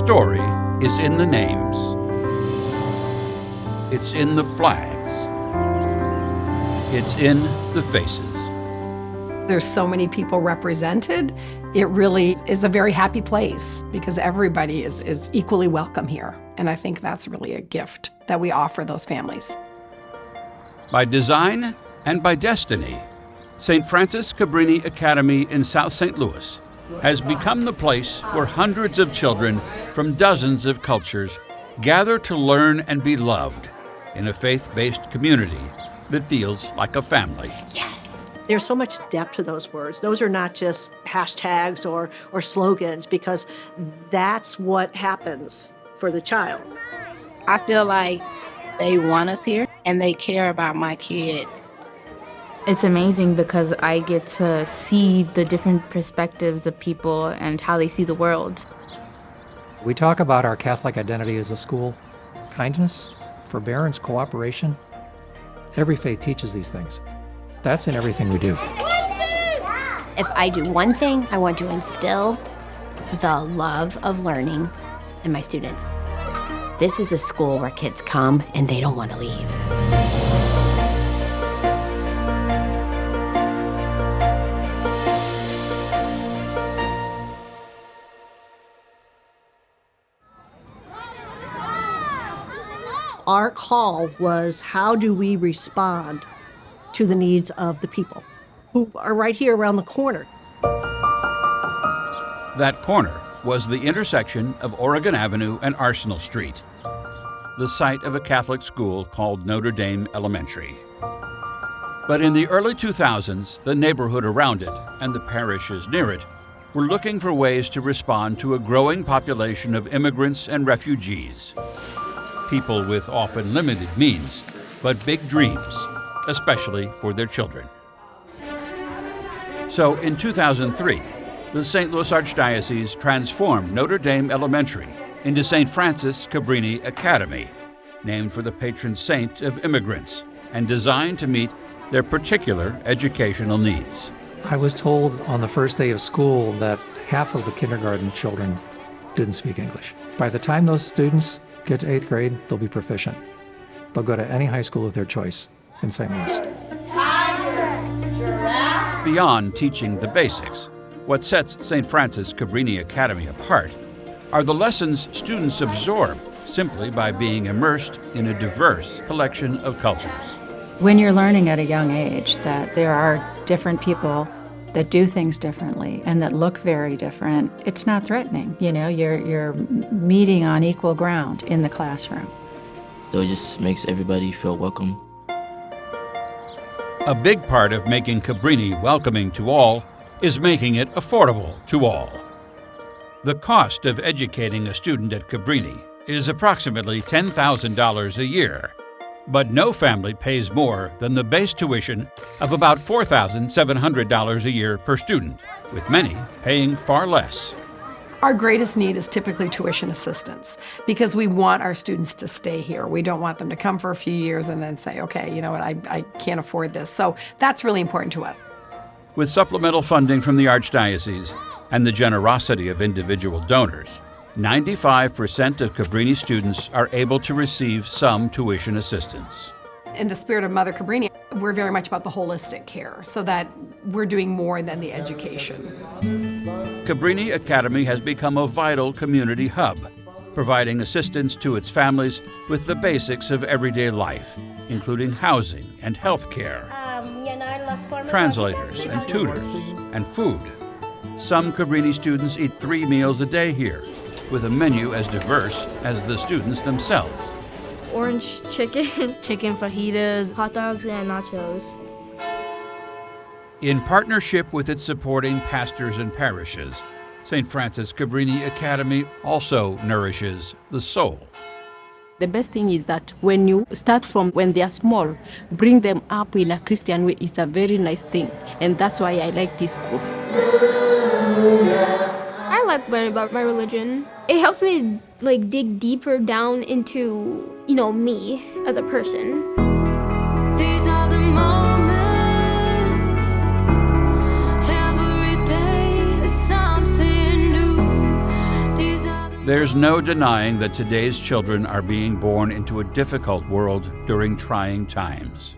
story is in the names. It's in the flags. It's in the faces. There's so many people represented. It really is a very happy place because everybody is equally welcome here. And I think that's really a gift that we offer those families. By design and by destiny, St. Francis Cabrini Academy in South St. Louis has become the place where hundreds of children from dozens of cultures gather to learn and be loved in a faith-based community that feels like a family. Yes! There's so much depth to those words. Those are not just hashtags or slogans, because that's what happens for the child. I feel like they want us here and they care about my kid. It's amazing because I get to see the different perspectives of people and how they see the world. We talk about our Catholic identity as a school. Kindness, forbearance, cooperation. Every faith teaches these things. That's in everything we do. If I do one thing, I want to instill the love of learning in my students. This is a school where kids come and they don't want to leave. Our call was, how do we respond to the needs of the people who are right here around the corner? That corner was the intersection of Oregon Avenue and Arsenal Street, the site of a Catholic school called Notre Dame Elementary. But in the early 2000s, the neighborhood around it and the parishes near it were looking for ways to respond to a growing population of immigrants and refugees. People with often limited means, but big dreams, especially for their children. So in 2003, the St. Louis Archdiocese transformed Notre Dame Elementary into St. Francis Cabrini Academy, named for the patron saint of immigrants and designed to meet their particular educational needs. I was told on the first day of school that half of the kindergarten children didn't speak English. By the time those students get to 8th grade, they'll be proficient. They'll go to any high school of their choice in St. Louis. Beyond teaching the basics, what sets St. Francis Cabrini Academy apart are the lessons students absorb simply by being immersed in a diverse collection of cultures. When you're learning at a young age that there are different people that do things differently and that look very different, it's not threatening. You know, you're meeting on equal ground in the classroom. So it just makes everybody feel welcome. A big part of making Cabrini welcoming to all is making it affordable to all. The cost of educating a student at Cabrini is approximately $10,000 a year, but no family pays more than the base tuition of about $4,700 a year per student, with many paying far less. Our greatest need is typically tuition assistance because we want our students to stay here. We don't want them to come for a few years and then say, okay, you know what, I can't afford this. So that's really important to us. With supplemental funding from the Archdiocese and the generosity of individual donors, 95% of Cabrini students are able to receive some tuition assistance. In the spirit of Mother Cabrini, we're very much about the holistic care so that we're doing more than the education. Cabrini Academy has become a vital community hub, providing assistance to its families with the basics of everyday life, including housing and health care, translators and tutors, and food. Some Cabrini students eat 3 meals a day here, with a menu as diverse as the students themselves. Orange chicken, chicken fajitas, hot dogs, and nachos. In partnership with its supporting pastors and parishes, St. Francis Cabrini Academy also nourishes the soul. The best thing is that when you start from when they are small, bring them up in a Christian way is a very nice thing. And that's why I like this school. I like learning about my religion. It helps me dig deeper down into, me as a person. These are the moments. Every day is something new. These are the There's no denying that today's children are being born into a difficult world during trying times.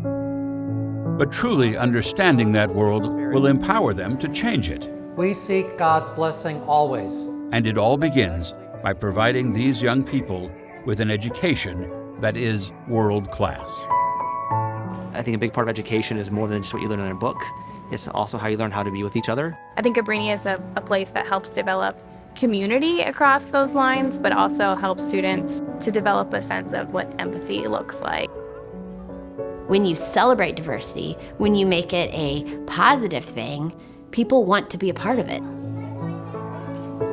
But truly understanding that world will empower them to change it. We seek God's blessing always. And it all begins by providing these young people with an education that is world class. I think a big part of education is more than just what you learn in a book. It's also how you learn how to be with each other. I think Cabrini is a place that helps develop community across those lines, but also helps students to develop a sense of what empathy looks like. When you celebrate diversity, when you make it a positive thing, people want to be a part of it.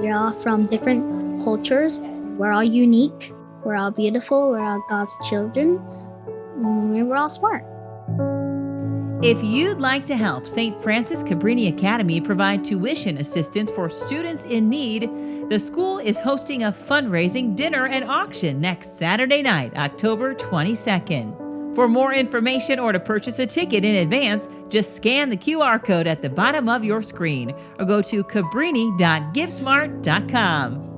We're all from different cultures. We're all unique. We're all beautiful. We're all God's children. And we're all smart. If you'd like to help St. Francis Cabrini Academy provide tuition assistance for students in need, the school is hosting a fundraising dinner and auction next Saturday night, October 22nd. For more information or to purchase a ticket in advance, just scan the QR code at the bottom of your screen or go to cabrini.givesmart.com.